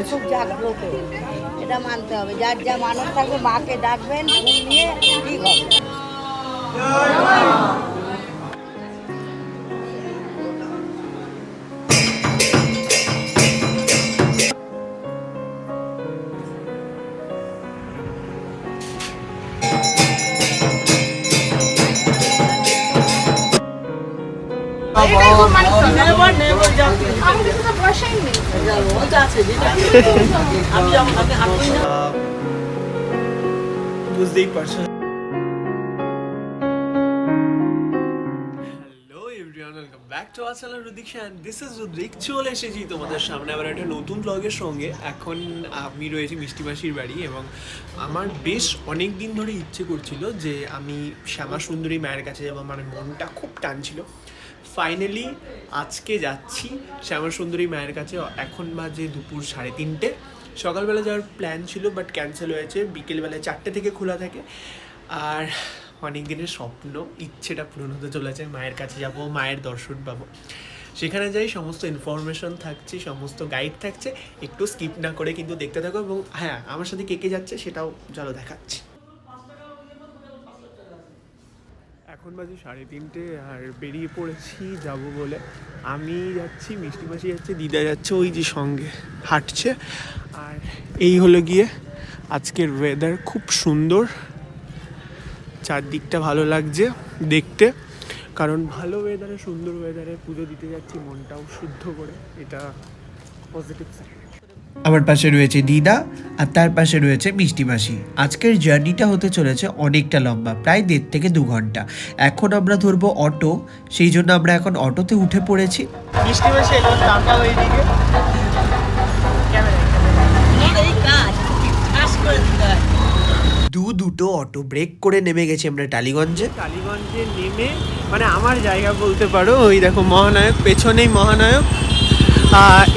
খুব জাগ্রত, এটা মানতে হবে। যার যা মানত থাকবে মাকে ডাকবেন, ফুল নিয়ে ঠিক হবে। বুঝতেই পারছো। Hello everyone, welcome back to our channel Rudrik Shaan. This is Rudrik. চলে এসেছি তোমাদের সামনে আবার একটা নতুন ব্লগের সঙ্গে। এখন আমি রয়েছি মিষ্টি মাসির বাড়ি এবং আমার বেশ অনেক দিন ধরে ইচ্ছে করছিল যে আমি শ্যামা সুন্দরী মায়ের কাছে যাবো, মানে মনটা খুব টানছিল। ফাইনালি আজকে যাচ্ছি শ্যামা সুন্দরী মায়ের কাছে। এখন বাজে দুপুর 3:30। সকালবেলা যাওয়ার প্ল্যান ছিল বাট ক্যান্সেল হয়েছে। বিকেলবেলায় 4টে থেকে খোলা থাকে। আর অনেক দিনের স্বপ্ন, ইচ্ছেটা পূরণ হতে চলেছে। মায়ের কাছে যাব, মায়ের দর্শন পাবো। সেখানে যাই সমস্ত ইনফরমেশন থাকছে, সমস্ত গাইড থাকছে। একটু স্কিপ না করে কিন্তু দেখতে থাকো। এবং হ্যাঁ, আমার সাথে কে কে যাচ্ছে সেটাও চলো দেখাচ্ছি। এখন বাজে 3:30 আর বেরিয়ে পড়েছি যাব বলে। আমি যাচ্ছি, মিষ্টি মাসি যাচ্ছে, দিদা যাচ্ছে ওই যে সঙ্গে হাঁটছে। আর এই হলো গিয়ে আজকের ওয়েদার, খুব সুন্দর, চারদিকটা ভালো লাগছে দেখতে। কারণ ভালো ওয়েদারে, সুন্দর ওয়েদারে পুজো দিতে যাচ্ছি মনটাও শুদ্ধ করে, এটা পজিটিভ সাইড। আমার পাশে রয়েছে দিদা আর তার পাশে রয়েছে মিষ্টি মাসি। আজকের জার্নিটা হতে চলেছে অনেকটা লম্বা, প্রায় 1.5 থেকে 2 ঘন্টা। এখন আমরা ধরবো অটো, সেই জন্য আমরা এখন অটোতে উঠে পড়েছি। মিষ্টি মাসি এলো, টাকা ওইদিকে দুটো অটো ব্রেক করে নেমে গেছি আমরা টালিগঞ্জে। টালিগঞ্জে নেমে, মানে আমার জায়গা বলতে পারো, ওই দেখো মহানায়ক, পেছনেই মহানায়ক।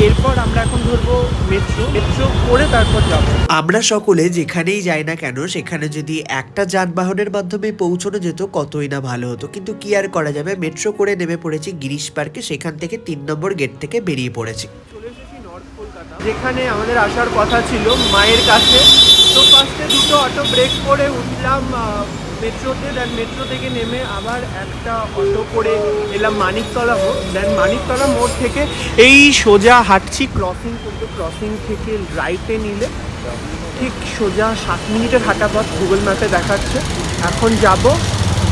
এরপর আমরা এখন ধরবো মেট্রো করে তারপর যাবো। আমরা সকলে যেখানেই যাই না কেন, সেখানে যদি একটা যানবাহনের মাধ্যমে পৌঁছানো যেত কতই না ভালো হতো, কিন্তু কি আর করা যাবে। মেট্রো করে নেমে পড়েছি গিরিশ পার্কে, সেখান থেকে 3 নম্বর গেট থেকে বেরিয়ে পড়েছি। চলে এসেছি নর্থ কলকাতা, যেখানে আমাদের আসার কথা ছিল মায়ের কাছে। তো ফার্স্টে দুটো অটো ব্রেক করে উঠলাম মেট্রোতে। দেন মেট্রো থেকে নেমে আবার একটা অটো করে এলাম মানিকতলা মোড়। দেন মানিকতলা মোড় থেকে এই সোজা হাঁটছি ক্রসিং করতে। ক্রসিং থেকে রাইটে নিলে ঠিক সোজা 7 মিনিটের হাঁটা পথ গুগল ম্যাপে দেখাচ্ছে। এখন যাব,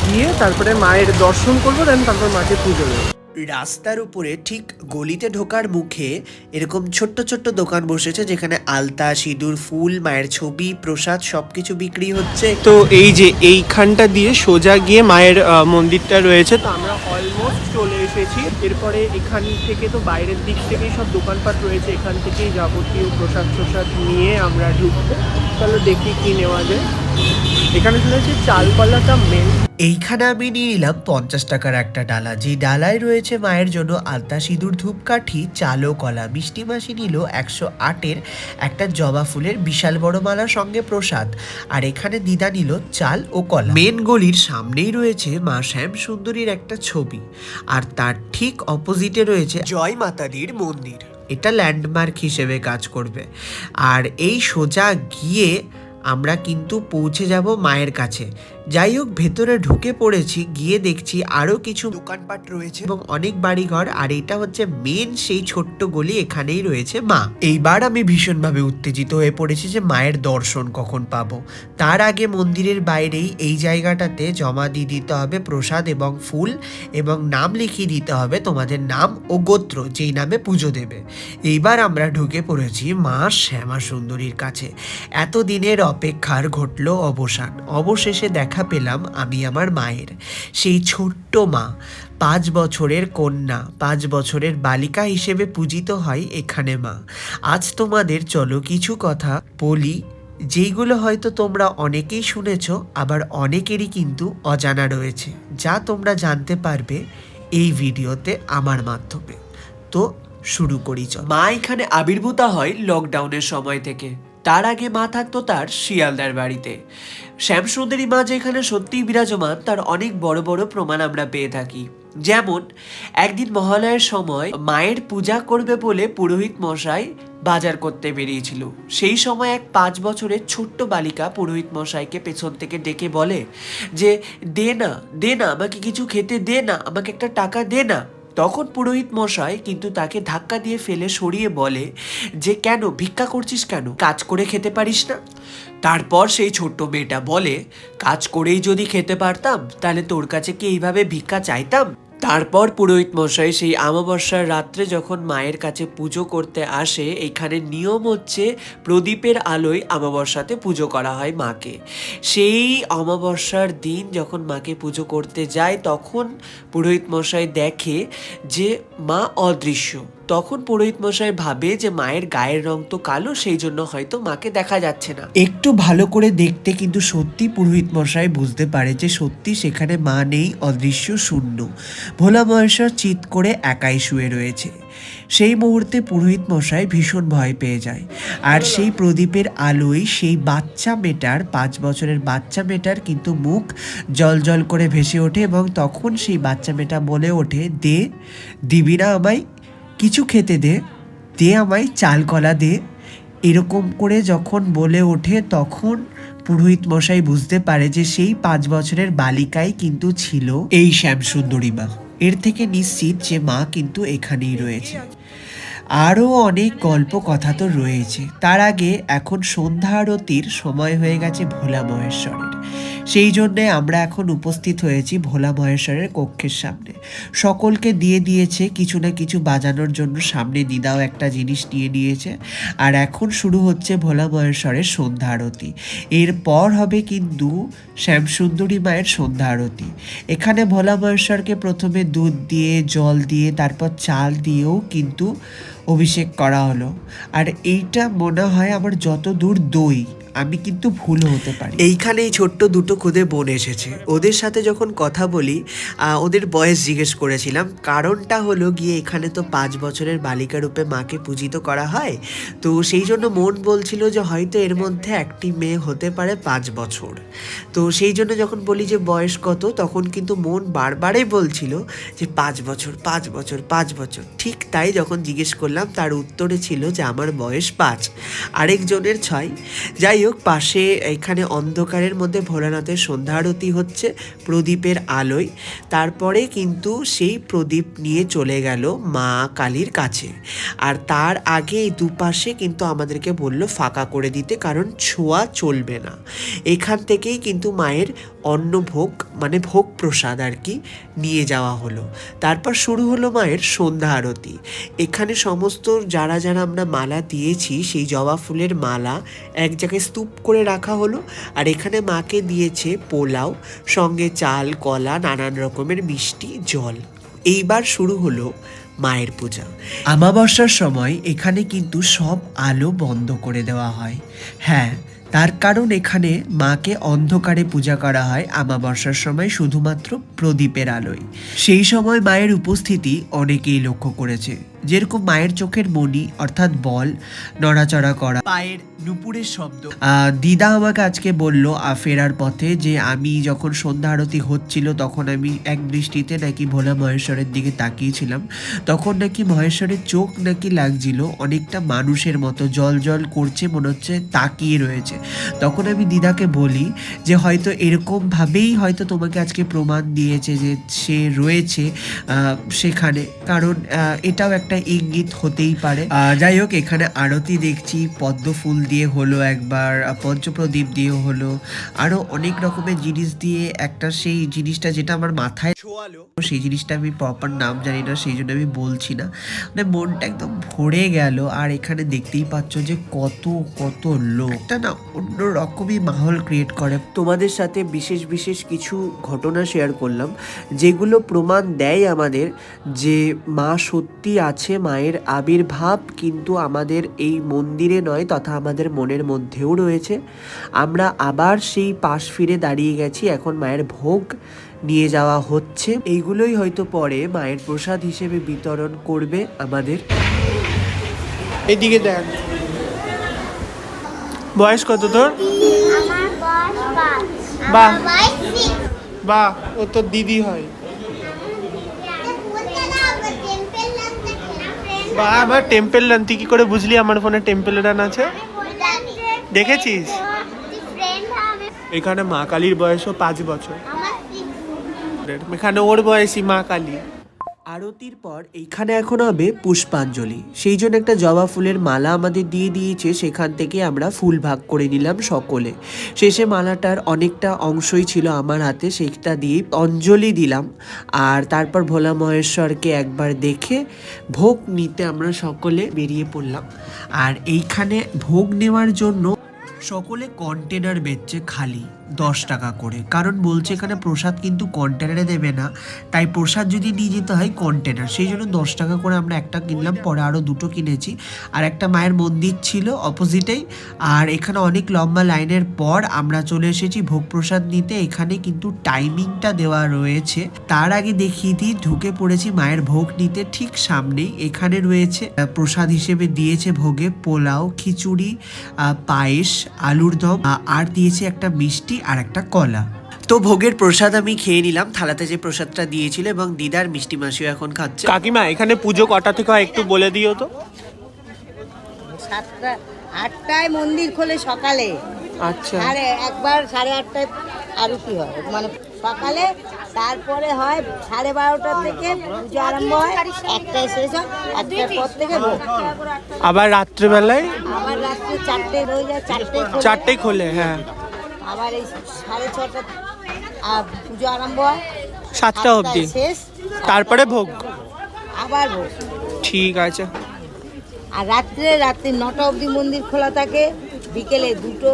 গিয়ে তারপরে মায়ের দর্শন করবো, দেন তারপর মাকে পুজো দেবো। রাস্তার উপরে ঠিক গলিতে ঢোকার মুখে এরকম ছোট্ট ছোট্ট দোকান বসেছে, যেখানে আলতা, সিঁদুর, ফুল, মায়ের ছবি, প্রসাদ সবকিছু বিক্রি হচ্ছে। তো এই যে এইখানটা দিয়ে সোজা গিয়ে মায়ের মন্দিরটা রয়েছে। তো আমরা অলমোস্ট চলে এসেছি। এরপরে এখান থেকে তো বাইরের দিক থেকেই সব দোকানপাট রয়েছে, এখান থেকেই যাবতীয় প্রসাদ নিয়ে আমরা ঢুকবো। তাহলে দেখি কি নেওয়া যায়। এখানে শুনেছি চাল কলাটা মেন। এইখানে আমি নিয়ে নিলাম 50 টাকার একটা ডালা, যে ডালায় রয়েছে মায়ের জন্য আলতা, সিঁদুর, ধূপকাঠি, চাল ও কলা। মিষ্টি মাসি নিল 108-এর একটা জবা ফুলের বিশাল বড় মালার সঙ্গে প্রসাদ। আর এখানে দিদা নিল চাল ও কলা। মেন গলির সামনেই রয়েছে মা শ্যাম সুন্দরীর একটা ছবি, আর তার ঠিক অপোজিটে রয়েছে জয় মাতাদির মন্দির। এটা ল্যান্ডমার্ক হিসেবে কাজ করবে। আর এই সোজা গিয়ে আমরা কিন্তু পৌঁছে যাব মায়ের কাছে। যাই হোক, ভেতরে ঢুকে পড়েছি, গিয়ে দেখছি আরও কিছু দোকানপাট রয়েছে এবং অনেক বাড়িঘর। আর এটা হচ্ছে মেন সেই ছোট্ট গলি, এখানেই রয়েছে মা। এইবার আমি ভীষণভাবে উত্তেজিত হয়ে পড়েছি যে মায়ের দর্শন কখন পাবো। তার আগে মন্দিরের বাইরেই এই জায়গাটাতে জমা দিয়ে দিতে হবে প্রসাদ এবং ফুল, এবং নাম লিখিয়ে দিতে হবে তোমাদের নাম ও গোত্র, যেই নামে পুজো দেবে। এইবার আমরা ঢুকে পড়েছি মা শ্যামা সুন্দরীর কাছে। এতদিনের অপেক্ষার ঘটল অবসান। অবশেষে দেখা পেলাম আমি আমার মায়ের, সেই ছোট্ট মা। 5 বছরের কন্যা, 5 বছরের বালিকা হিসেবে পূজিত হয় এখানে মা। আজ তোমাদের চলো কিছু কথা বলি, যেইগুলো হয়তো তোমরা অনেকেই শুনেছো, আবার অনেকেরই কিন্তু অজানা রয়েছে, যা তোমরা জানতে পারবে এই ভিডিওতে আমার মাধ্যমে। তো শুরু করি চল। মা এখানে আবির্ভূতা হয় লকডাউনের সময় থেকে। তার আগে মা থাকতো তার শিয়ালদার বাড়িতে। শ্যামসুন্দরী মা যেখানে সত্যিই বিরাজমান, তার অনেক বড় বড় প্রমাণ আমরা পেয়ে থাকি। যেমন একদিন মহালয়ের সময় মায়ের পূজা করবে বলে পুরোহিত মশাই বাজার করতে বেরিয়েছিল। সেই সময় এক 5 বছরের ছোট্ট বালিকা পুরোহিত মশাইকে পেছন থেকে ডেকে বলে যে দে না আমাকে কিছু খেতে দে না, আমাকে একটা টাকা দে না। তখন পুরোহিত মশাই কিন্তু তাকে ধাক্কা দিয়ে ফেলে সরিয়ে বলে যে কেন ভিক্ষা করছিস, কেন কাজ করে খেতে পারিস না? তারপর সেই ছোট্ট মেয়েটা বলে কাজ করেই যদি খেতে পারতাম তাহলে তোর কাছে কি এইভাবে ভিক্ষা চাইতাম? তারপর পুরোহিত মশাই সেই অমাবস্যার রাত্রে যখন মায়ের কাছে পুজো করতে আসে, এখানে নিয়ম হচ্ছে প্রদীপের আলোয় অমাবস্যাতে পুজো করা হয় মাকে। সেই অমাবস্যার দিন যখন মাকে পুজো করতে যায় তখন পুরোহিত মশাই দেখে যে মা অদৃশ্য। তখন পুরোহিত মশাই ভাবে যে মায়ের গায়ের রং তো কালো, সেই জন্য হয়তো মাকে দেখা যাচ্ছে না। একটু ভালো করে দেখতে কিন্তু সত্যি পুরোহিত মশাই বুঝতে পারে যে সত্যি সেখানে মা নেই, অদৃশ্য, শূন্য। ভোলা মহেশ্বর চিৎ করে একাই শুয়ে রয়েছে। সেই মুহূর্তে পুরোহিত মশাই ভীষণ ভয় পেয়ে যায়। আর সেই প্রদীপের আলোয় সেই বাচ্চা মেয়েটার, 5 বছরের বাচ্চা মেয়েটার কিন্তু মুখ জল জল করে ভেসে ওঠে এবং তখন সেই বাচ্চা মেয়েটা বলে ওঠে দিবি না আমায় কিছু খেতে, দে আমায় চাল কলা দে। এরকম করে যখন বলে ওঠে তখন পুরোহিত মশাই বুঝতে পারে যে সেই 5 বছরের বালিকাই কিন্তু ছিল এই শ্যামসুন্দরী মা। এর থেকে নিশ্চিত যে মা কিন্তু এখানেই রয়েছে। আরও অনেক গল্প কথা তো রয়েছে, তার আগে এখন সন্ধ্যা আরতির সময় হয়ে গেছে ভোলা মহেশ্বরের। সেই জন্যে আমরা এখন উপস্থিত হয়েছি ভোলা মহেশ্বরের কক্ষের সামনে। সকলকে দিয়ে দিয়েছে কিছু না কিছু বাজানোর জন্য, সামনে দিদাও একটা জিনিস নিয়ে নিয়েছে। আর এখন শুরু হচ্ছে ভোলা মহেশ্বরের সন্ধ্যা আরতি। এরপর হবে কিন্তু শ্যামসুন্দরী মায়ের সন্ধ্যা আরতি। এখানে ভোলা মহেশ্বরকে প্রথমে দুধ দিয়ে, জল দিয়ে, তারপর চাল দিয়েও কিন্তু অভিষেক করা হলো। আর এইটা মনে হয় আমার যতদূর দই, আমি কিন্তু ভুল হতে পারি। এইখানে এই ছোট্ট দুটো খুদে বোন এসেছে। ওদের সাথে যখন কথা বলি ওদের বয়স জিজ্ঞেস করেছিলাম। কারণটা হলো গিয়ে এখানে তো 5 বছরের বালিকা রূপে মাকে পূজিত করা হয়, তো সেই জন্য মন বলছিল যে হয়তো এর মধ্যে একটি মেয়ে হতে পারে 5 বছর। তো সেই জন্য যখন বলি যে বয়স কত, তখন কিন্তু মন বারবারই বলছিল যে 5 বছর 5 বছর 5 বছর। ঠিক তাই যখন জিজ্ঞেস করলাম তার উত্তরে ছিল যে আমার বয়স 5, আরেকজনের 6। যাই হোক, পাশে এখানে অন্ধকারের মধ্যে ভোলানাথের সন্ধ্যা আরতি হচ্ছে প্রদীপের আলোয়। তারপরে কিন্তু সেই প্রদীপ নিয়ে চলে গেল মা কালীর কাছে। আর তার আগে এই দুপাশে কিন্তু আমাদেরকে বলল ফাঁকা করে দিতে, কারণ ছোঁয়া চলবে না। এখান থেকেই কিন্তু মায়ের অন্নভোগ মানে ভোগ প্রসাদ আর কি নিয়ে যাওয়া হলো। তারপর শুরু হলো মায়ের সন্ধ্যা আরতি। এখানে সমস্ত যারা যারা আমরা মালা দিয়েছি সেই জবা ফুলের মালা এক জায়গায় স্তূপ করে রাখা হলো। আর এখানে মাকে দিয়েছে পোলাও, সঙ্গে চাল, কলা, নানান রকমের মিষ্টি, জল। এইবার শুরু হলো মায়ের পূজা। অমাবস্যার সময় এখানে কিন্তু সব আলো বন্ধ করে দেওয়া হয়। হ্যাঁ, তার কারণ এখানে মাকে অন্ধকারে পূজা করা হয় অমাবস্যার সময় শুধুমাত্র প্রদীপের আলোয়। সেই সময় মায়ের উপস্থিতি অনেকেই লক্ষ্য করেছে, যেরকম মায়ের চোখের মণি অর্থাৎ বল নড়াচড়া করা, পায়ের নুপুরের শব্দ। দিদা আমাকে আজকে বলল ফেরার পথে যে আমি যখন সন্ধ্যা আরতি হচ্ছিল তখন আমি এক দৃষ্টিতে নাকি ভোলা মহেশ্বরের দিকে তাকিয়েছিলাম। তখন নাকি মহেশ্বরের চোখ নাকি লাগছিল অনেকটা মানুষের মতো, জল জল করছে, মনে হচ্ছে তাকিয়ে রয়েছে। তখন আমি দিদাকে বলি যে হয়তো এরকমভাবেই হয়তো তোমাকে আজকে প্রমাণ দিয়েছে যে সে রয়েছে সেখানে, কারণ এটাও একটা ইঙ্গিত হতেই পারে। যাই হোক, এখানে আরতি দেখছি পদ্ম ফুল দিয়ে হলো, একবার পঞ্চপ্রদীপ দিয়ে হলো, আরো অনেক রকমের জিনিস দিয়ে একটা সেই জিনিসটা যেটা আমার মাথায় ছোঁয়ালো, সেই জিনিসটা আমি প্রপার নাম জানি না, সেই জন্য আমি বলছি না। মানে মনটা একদম ভরে গেল। আর এখানে দেখতেই পাচ্ছ যে কত কত লোক, একটা না অন্য রকমই মাহল ক্রিয়েট করে। তোমাদের সাথে বিশেষ বিশেষ কিছু ঘটনা শেয়ার করলাম যেগুলো প্রমাণ দেয় আমাদের যে মা সত্যি আছে, মায়ের আবির্ভাব কিন্তু আমাদের এই মন্দিরে নয় তথা আমাদের মনের মধ্যেও রয়েছে। আমরা আবার সেই পাশ ফিরে দাঁড়িয়ে গেছি, এখন মায়ের ভোগ নিয়ে যাওয়া হচ্ছে। এইগুলোই হয়তো পরে মায়ের প্রসাদ হিসেবে বিতরণ করবে আমাদের। এদিকে দেখ, বয়স কত তোর? বাহ বাহ, ও তোর দিদি হয়। বা আমার টেম্পল রান, তুই কি করে বুঝলি আমার ফোনে টেম্পল রান আছে? দেখেছিস? এখানে মা কালীর বয়সও 5 বছর, এখানে ওর বয়সী মা কালী। আরতির পর এইখানে এখন হবে পুষ্পাঞ্জলি, সেই জন্য একটা জবা ফুলের মালা আমাদের দিয়ে দিয়েছে, সেখান থেকে আমরা ফুল ভাগ করে নিলাম সকলে। শেষে মালাটার অনেকটা অংশই ছিল আমার হাতে, সেটা দিয়ে অঞ্জলি দিলাম। আর তারপর ভোলা মহেশ্বরকে একবার দেখে ভোগ নিতে আমরা সকলে বেরিয়ে পড়লাম। আর এইখানে ভোগ নেওয়ার জন্য সকলে কন্টেনার বেচছে খালি 10 টাকা করে, কারণ বলছে এখানে প্রসাদ কিন্তু কন্টেনারে দেবে না, তাই প্রসাদ যদি নিয়ে যেতে হয় কন্টেনার, সেই জন্য 10 টাকা করে আমরা একটা কিনলাম, পরে আরও 2টো কিনেছি। আর একটা মায়ের মন্দির ছিল অপোজিটেই, আর এখানে অনেক লম্বা লাইনের পর আমরা চলে এসেছি ভোগ প্রসাদ নিতে। এখানে কিন্তু টাইমিংটা দেওয়া রয়েছে, তার আগে দেখিয়ে দিই, ঢুকে পড়েছি মায়ের ভোগ নিতে। ঠিক সামনেই এখানে রয়েছে প্রসাদ হিসেবে দিয়েছে ভোগে পোলাও, খিচুড়ি, পায়েস, আলুর দম, আর দিয়েছে একটা মিষ্টি আর একটা কলা। তো ভোগের প্রসাদ আমি খেয়ে নিলাম, থালাতে যে প্রসাদটা দিয়েছিল, এবং দিদার মিষ্টি মাসিও এখন খাচ্ছে। কাকিমা এখানে পুজো কটা থেকে হয় একটু বলে দিও তো। 7টা 8টায় মন্দির খোলে সকালে, আচ্ছা, একবার 8:30টায় আরতি হয়, মানে সকালে। তারপরে হয় 12:30 থেকে পুজো আরম্ভ হয়, 1টায় শেষ হয়, 1টার পর থেকে ভোগ। আবার রাত্রেবেলায় আবার রাত্রে 4টে হয়ে যায়, 4টে খোলে। হ্যাঁ, আবার এই 6:30 পুজো আরম্ভ হয়, 7টা অবধি শেষ, তারপরে ভোগ। আবার ভোগ। ঠিক আছে। আর রাত্রে 9টা অবধি মন্দির খোলা থাকে, বিকেলে 2টো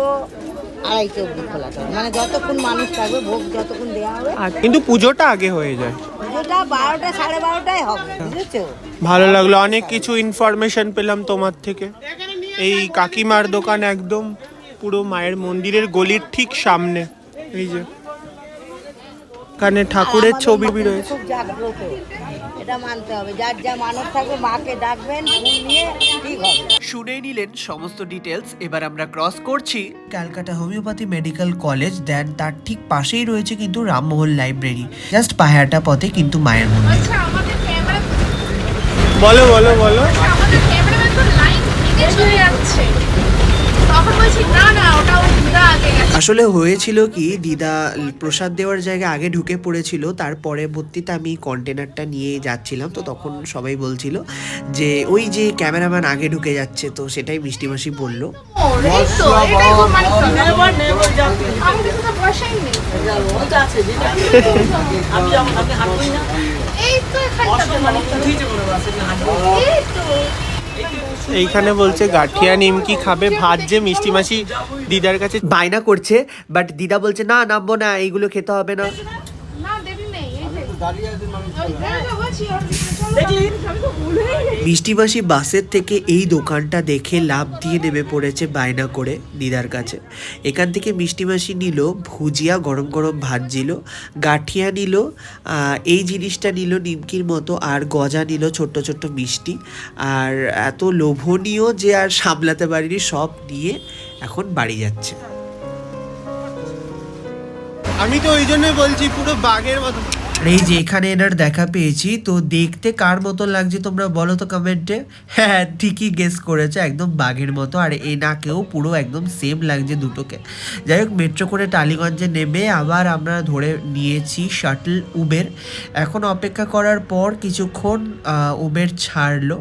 2:30 অবধি খোলা থাকে, মানে যতক্ষণ মানুষ থাকবে ভোগ যতক্ষণ দেওয়া হবে। কিন্তু পুজোটা আগে হয়ে যায়, পুজোটা 12টা 12:30টায় হবে, বুঝেছো? ভালো লাগলো, অনেক কিছু ইনফরমেশন পেলাম তোমার থেকে। এই কাকিমার দোকান একদম পুরো মায়ের মন্দিরের গলির ঠিক সামনে, এই যে এখানে ঠাকুরের ছবি রয়েছে। খুব জাগ্রত, এটা মানতে হবে, যার যা মানত থাকবে মাকে ডাকবেন, ফুল নিয়ে ঠিক হবে। শুনেই নিলেন সমস্ত ডিটেলস। এবার আমরা ক্রস করছি ক্যালকাটা হোমিওপ্যাথি মেডিকেল কলেজ, দেন তার ঠিক পাশেই রয়েছে কিন্তু রামমোহন লাইব্রেরি, জাস্ট পাহাড়টা পথে কিন্তু মায়ের মন্দির। বলো বলো বলো। আমাদের ক্যামেরাম্যান তো লাইন থেকে চলে যাচ্ছে, তখন বলছি না না ওটা ওর দিদা আগে গেছে। আসলে হয়েছিল কি, দিদা প্রসাদ দেওয়ার জায়গায় আগে ঢুকে পড়েছিল, তার পরবর্তীতে আমি কন্টেনারটা নিয়ে যাচ্ছিলাম, তো তখন সবাই বলছিল যে ওই যে ক্যামেরাম্যান আগে ঢুকে যাচ্ছে, তো সেটাই মিষ্টি মাসি বললো। এই তো এটাই খুব মানিক আমি কিছু তো বসাই নেই, এই তো এই তো এইখানে বলছে গাঠিয়া নিমকি খাবে, ভাত যে মিষ্টি মাসি দিদার কাছে বায়না করছে, বাট দিদা বলছে না নামবো না, এইগুলো খেতে হবে না। না দেরি নেই, এই যে এই তো বলছি ওর চলো আমি তো ভুলেই গেছি। মিষ্টি মাসি বাসের থেকে এই দোকানটা দেখে লাভ দিয়ে নেমে পড়েছে বায়না করে দিদার কাছে। এখান থেকে মিষ্টি মাসি নিল ভুজিয়া, গরম গরম ভাজছিল, গাঠিয়া নিল, এই জিনিসটা নিল নিমকির মতো, আর গজা নিল ছোট্ট ছোট্ট মিষ্টি। আর এত লোভনীয় যে আর সামলাতে পারিনি, সব নিয়ে এখন বাড়ি যাচ্ছে। আমি তো ওই জন্যই বলছি পুরো বাঘের মতো। আর এই যে এখানে এনার দেখা পেয়েছি, তো দেখতে কার মতো লাগছে তোমরা বলো তো কমেন্টে। হ্যাঁ ঠিকই গেস করেছে, একদম বাঘের মতো। আর এনাকেও পুরো একদম সেম লাগছে দুটোকে। যাই হোক, মেট্রো করে টালিগঞ্জে নেমে আবার আমরা ধরে নিয়েছি শাটল উবের। এখন অপেক্ষা করার পর কিছুক্ষণ উবের ছাড়লো,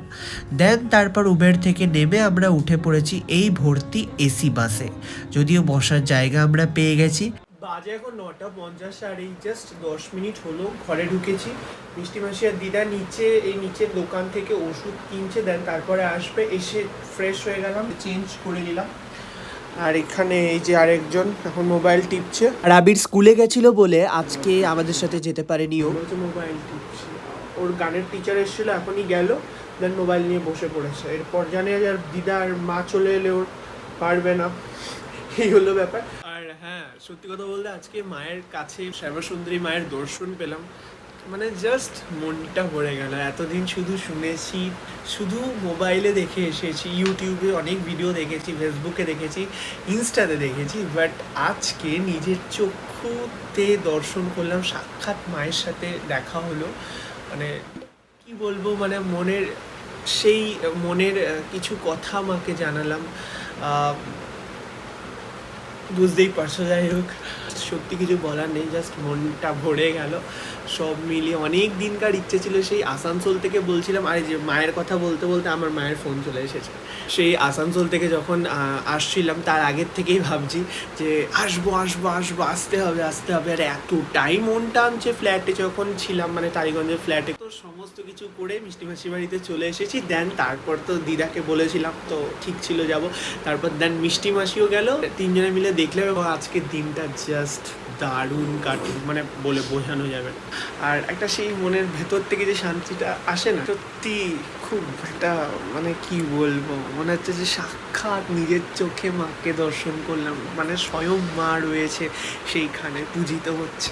দেন তারপর উবের থেকে নেমে আমরা উঠে পড়েছি এই ভর্তি এসি বাসে, যদিও বসার জায়গা আমরা পেয়ে গেছি। বাজে এখন 9:50, আর এই জাস্ট 10 মিনিট হলো ঘরে ঢুকেছি। মিষ্টি মাসি আর দিদা নিচে এই নিচের দোকান থেকে ওষুধ কিনছে, দেন তারপরে আসবে, এসে ফ্রেশ হয়ে গেলাম, চেঞ্জ করে নিলাম। আর এখানে এই যে আরেকজন এখন মোবাইল টিপছে। আর আবির স্কুলে গেছিল বলে আজকে আমাদের সাথে যেতে পারেনি ও। মোবাইল টিপছে, ওর গানের টিচার এসেছিল, এখনই গেল, দেন মোবাইল নিয়ে বসে পড়েছে। এরপর জানে আর দিদা আর মা চলে এলে ওর পারবে না, এই হলো ব্যাপার। আর হ্যাঁ, সত্যি কথা বলতে আজকে মায়ের কাছে সর্বসুন্দরী মায়ের দর্শন পেলাম, মানে জাস্ট মনটা ভরে গেল। এতদিন শুধু শুনেছি, শুধু মোবাইলে দেখে এসেছি, ইউটিউবে অনেক ভিডিও দেখেছি, ফেসবুকে দেখেছি, ইনস্টাতে দেখেছি, বাট আজকে নিজের চক্ষুতে দর্শন করলাম, সাক্ষাৎ মায়ের সাথে দেখা হলো। মানে কি বলবো, মানে মনের সেই মনের কিছু কথা মাকে জানালাম। বুঝতেই পারছো, যাই হোক সত্যি কিছু বলার নেই, জাস্ট মনটা ভরে গেল। সব মিলিয়ে অনেক দিনকার ইচ্ছে ছিল, সেই আসানসোল থেকে বলছিলাম, আরে যে মায়ের কথা বলতে বলতে আমার মায়ের ফোন চলে এসেছে। সেই আসানসোল থেকে যখন আসছিলাম তার আগের থেকেই ভাবছি যে আসবো আসবো আসবো, আসতে হবে আসতে হবে। আর এতটাই মন টানছে, ফ্ল্যাটে যখন ছিলাম মানে টালিগঞ্জের ফ্ল্যাটে, তো সমস্ত কিছু করে মিষ্টি মাসির বাড়িতে চলে এসেছি। দেন তারপর তো দিদাকে বলেছিলাম, তো ঠিক ছিল যাব। তারপর দেন মিষ্টি মাসিও গেল, তিনজনে মিলে দেখলাম এবং আজকের দিনটা জাস্ট দারুণ কাটুন, মানে বলে বোঝানো যাবে না। আর একটা সেই মনের ভেতর থেকে যে শান্তিটা আসে না, সত্যি খুব একটা মানে কি বলবো, মনে হচ্ছে যে সাক্ষাৎ নিজের চোখে মাকে দর্শন করলাম, মানে স্বয়ং মা রয়েছে সেইখানে, পূজিত হচ্ছে।